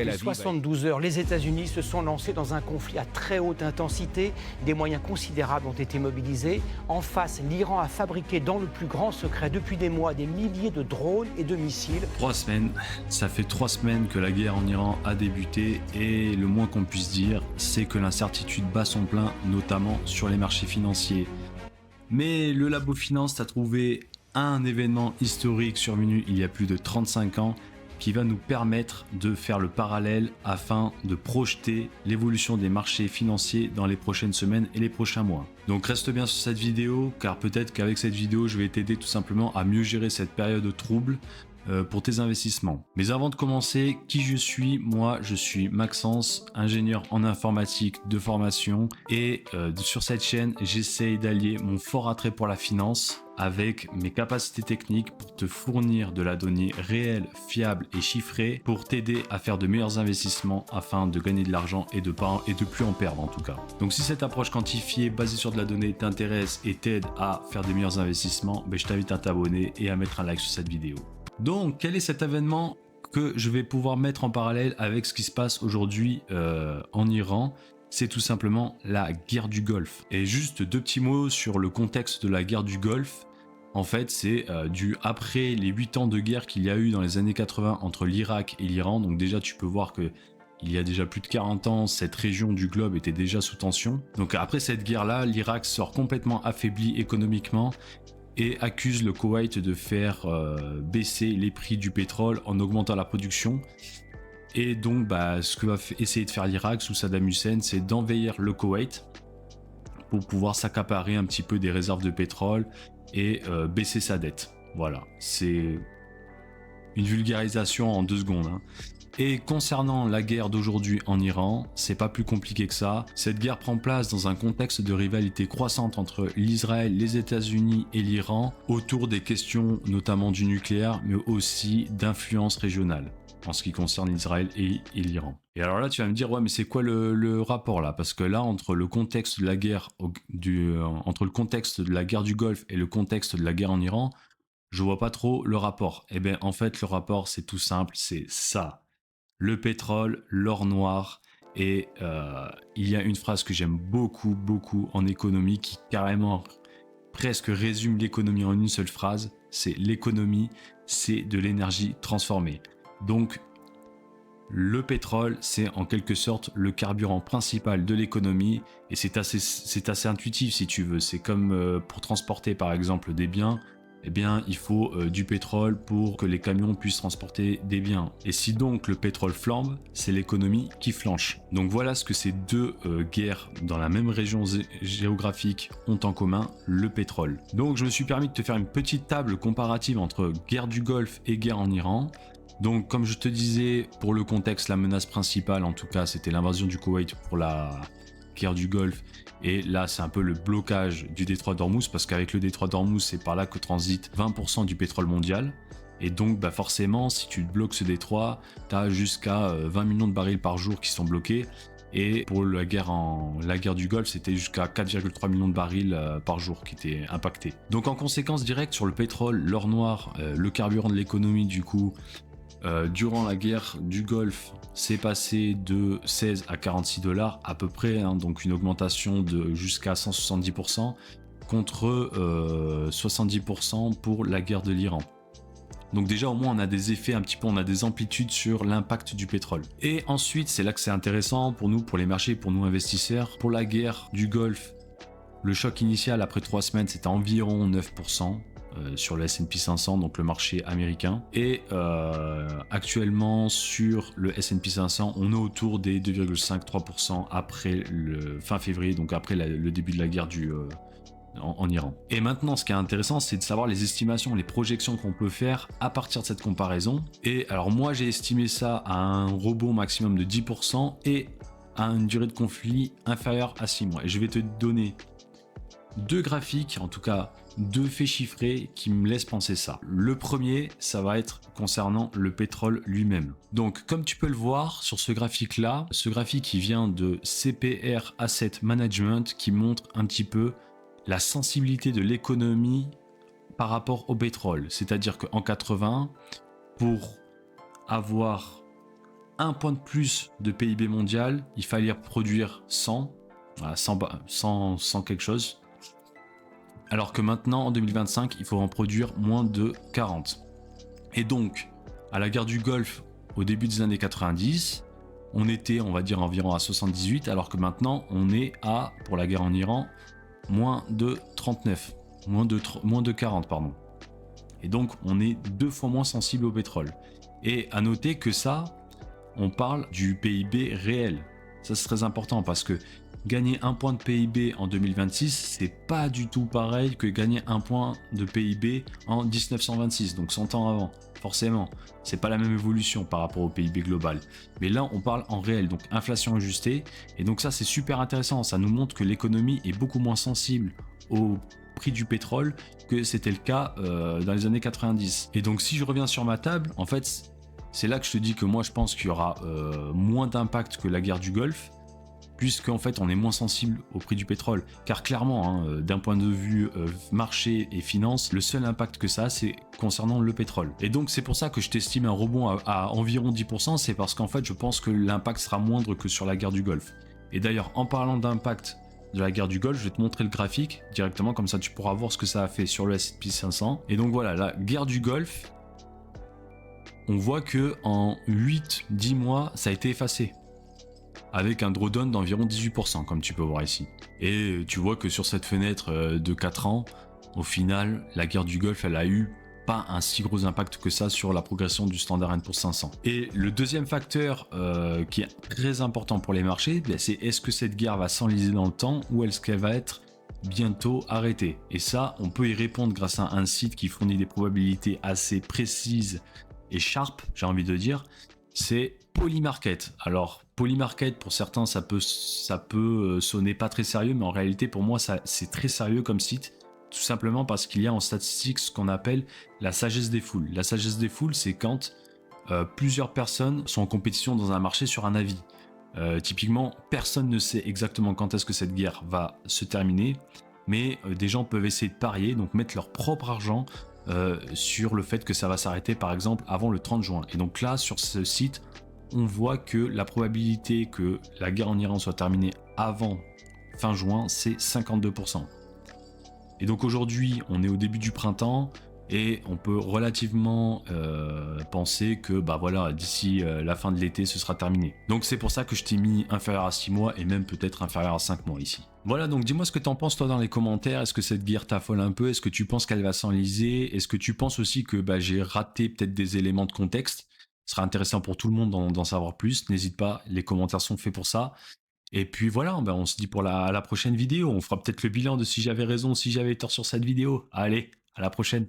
Depuis 72 heures, les États-Unis se sont lancés dans un conflit à très haute intensité. Des moyens considérables ont été mobilisés. En face, l'Iran a fabriqué dans le plus grand secret depuis des mois des milliers de drones et de missiles. 3 semaines, ça fait 3 semaines que la guerre en Iran a débuté et le moins qu'on puisse dire, c'est que l'incertitude bat son plein, notamment sur les marchés financiers. Mais le Labo Finance a trouvé un événement historique survenu il y a plus de 35 ans qui va nous permettre de faire le parallèle afin de projeter l'évolution des marchés financiers dans les prochaines semaines et les prochains mois. Donc reste bien sur cette vidéo car peut-être qu'avec cette vidéo je vais t'aider tout simplement à mieux gérer cette période trouble pour tes investissements. Mais avant de commencer, qui je suis? Moi, je suis Maxence, ingénieur en informatique de formation et sur cette chaîne, j'essaye d'allier mon fort attrait pour la finance avec mes capacités techniques pour te fournir de la donnée réelle, fiable et chiffrée pour t'aider à faire de meilleurs investissements afin de gagner de l'argent et de plus en perdre en tout cas. Donc si cette approche quantifiée basée sur de la donnée t'intéresse et t'aide à faire de meilleurs investissements, je t'invite à t'abonner et à mettre un like sur cette vidéo. Donc, quel est cet événement que je vais pouvoir mettre en parallèle avec ce qui se passe aujourd'hui en Iran? C'est tout simplement la guerre du Golfe. Et juste 2 petits mots sur le contexte de la guerre du Golfe. En fait, c'est après les 8 ans de guerre qu'il y a eu dans les années 80 entre l'Irak et l'Iran. Donc déjà, tu peux voir que il y a déjà plus de 40 ans, cette région du globe était déjà sous tension. Donc après cette guerre-là, l'Irak sort complètement affaibli économiquement et accuse le Koweït de faire baisser les prix du pétrole en augmentant la production. Et donc ce que va essayer de faire l'Irak sous Saddam Hussein, c'est d'envahir le Koweït pour pouvoir s'accaparer un petit peu des réserves de pétrole et baisser sa dette. Voilà, c'est une vulgarisation en 2 secondes. Et concernant la guerre d'aujourd'hui en Iran, c'est pas plus compliqué que ça. Cette guerre prend place dans un contexte de rivalité croissante entre l'Israël, les États-Unis et l'Iran autour des questions notamment du nucléaire, mais aussi d'influence régionale en ce qui concerne l'Israël et l'Iran. Et alors là, tu vas me dire, ouais, mais c'est quoi le rapport là? Parce que là, entre le contexte de la guerre entre le contexte de la guerre du Golfe et le contexte de la guerre en Iran, je vois pas trop le rapport. Eh bien, en fait, le rapport, c'est tout simple, c'est ça. Le pétrole, l'or noir, et il y a une phrase que j'aime beaucoup en économie qui carrément presque résume l'économie en une seule phrase, c'est l'économie, c'est de l'énergie transformée. Donc le pétrole, c'est en quelque sorte le carburant principal de l'économie et c'est assez intuitif si tu veux. C'est comme pour transporter par exemple des biens, eh bien, il faut du pétrole pour que les camions puissent transporter des biens. Et si donc le pétrole flambe, c'est l'économie qui flanche. Donc voilà ce que ces 2 guerres dans la même région géographique ont en commun, le pétrole. Donc je me suis permis de te faire une petite table comparative entre guerre du Golfe et guerre en Iran. Donc comme je te disais, pour le contexte, la menace principale en tout cas, c'était l'invasion du Koweït pour la guerre du Golfe. Et là, c'est un peu le blocage du détroit d'Ormuz, parce qu'avec le détroit d'Ormuz, c'est par là que transite 20% du pétrole mondial. Et donc, forcément, si tu bloques ce détroit, tu as jusqu'à 20 millions de barils par jour qui sont bloqués. Et pour la guerre du Golfe, c'était jusqu'à 4,3 millions de barils par jour qui étaient impactés. Donc, en conséquence directe sur le pétrole, l'or noir, le carburant de l'économie, du coup, durant la guerre du Golfe, c'est passé de 16 à 46 $ à peu près, donc une augmentation de jusqu'à 170% contre 70% pour la guerre de l'Iran. Donc déjà au moins on a des effets un petit peu, on a des amplitudes sur l'impact du pétrole. Et ensuite c'est là que c'est intéressant pour nous, pour les marchés, pour nous investisseurs. Pour la guerre du Golfe, le choc initial après 3 semaines c'était environ 9%. Sur le S&P 500, donc le marché américain. Et actuellement, sur le S&P 500, on est autour des 2,5-3% après le fin février, donc après le début de la guerre en Iran. Et maintenant, ce qui est intéressant, c'est de savoir les estimations, les projections qu'on peut faire à partir de cette comparaison. Et alors moi, j'ai estimé ça à un rebond maximum de 10% et à une durée de conflit inférieure à 6 mois. Et je vais te donner 2 graphiques, en tout cas 2 faits chiffrés qui me laissent penser ça. Le premier, ça va être concernant le pétrole lui-même. Donc comme tu peux le voir sur ce graphique-là, ce graphique qui vient de CPR Asset Management qui montre un petit peu la sensibilité de l'économie par rapport au pétrole. C'est-à-dire qu'en 80, pour avoir un point de plus de PIB mondial, il fallait produire 100, voilà, 100 quelque chose. Alors que maintenant, en 2025, il faut en produire moins de 40. Et donc, à la guerre du Golfe, au début des années 90, on était, on va dire, environ à 78, alors que maintenant, on est à, pour la guerre en Iran, moins de 39, moins de 40, pardon. Et donc, on est 2 fois moins sensible au pétrole. Et à noter que ça, on parle du PIB réel. Ça, c'est très important parce que gagner 1 point de PIB en 2026, c'est pas du tout pareil que gagner 1 point de PIB en 1926, donc 100 ans avant. Forcément, c'est pas la même évolution par rapport au PIB global. Mais là, on parle en réel, donc inflation ajustée. Et donc ça, c'est super intéressant. Ça nous montre que l'économie est beaucoup moins sensible au prix du pétrole que c'était le cas dans les années 90. Et donc, si je reviens sur ma table, en fait, c'est là que je te dis que moi, je pense qu'il y aura moins d'impact que la guerre du Golfe, puisqu'en fait on est moins sensible au prix du pétrole. Car clairement, d'un point de vue marché et finance, le seul impact que ça a, c'est concernant le pétrole. Et donc c'est pour ça que je t'estime un rebond à environ 10%, c'est parce qu'en fait je pense que l'impact sera moindre que sur la guerre du Golfe. Et d'ailleurs, en parlant d'impact de la guerre du Golfe, je vais te montrer le graphique directement, comme ça tu pourras voir ce que ça a fait sur le S&P 500. Et donc voilà, la guerre du Golfe, on voit que en 8-10 mois, ça a été effacé, avec un drawdown d'environ 18%, comme tu peux voir ici. Et tu vois que sur cette fenêtre de 4 ans, au final, la guerre du Golfe, elle a eu pas un si gros impact que ça sur la progression du Standard & Poor's 500. Et le deuxième facteur qui est très important pour les marchés, c'est est-ce que cette guerre va s'enliser dans le temps ou est-ce qu'elle va être bientôt arrêtée. Et ça, on peut y répondre grâce à un site qui fournit des probabilités assez précises et sharp, j'ai envie de dire, c'est Polymarket. Alors Polymarket, pour certains ça peut sonner pas très sérieux, mais en réalité pour moi c'est très sérieux comme site, tout simplement parce qu'il y a en statistique ce qu'on appelle la sagesse des foules. La sagesse des foules, c'est quand plusieurs personnes sont en compétition dans un marché sur un avis. Typiquement, personne ne sait exactement quand est-ce que cette guerre va se terminer, mais des gens peuvent essayer de parier, donc mettre leur propre argent sur le fait que ça va s'arrêter par exemple avant le 30 juin. Et donc là, sur ce site, on voit que la probabilité que la guerre en Iran soit terminée avant fin juin, c'est 52%. Et donc aujourd'hui, on est au début du printemps et on peut relativement penser que voilà, d'ici la fin de l'été, ce sera terminé. Donc c'est pour ça que je t'ai mis inférieur à 6 mois et même peut-être inférieur à 5 mois ici. Voilà, donc dis-moi ce que t'en penses toi dans les commentaires. Est-ce que cette guerre t'affole un peu? Est-ce que tu penses qu'elle va s'enliser? Est-ce que tu penses aussi que j'ai raté peut-être des éléments de contexte? Ce sera intéressant pour tout le monde d'en savoir plus. N'hésite pas, les commentaires sont faits pour ça. Et puis voilà, on se dit pour la prochaine vidéo. On fera peut-être le bilan de si j'avais raison, si j'avais tort sur cette vidéo. Allez, à la prochaine.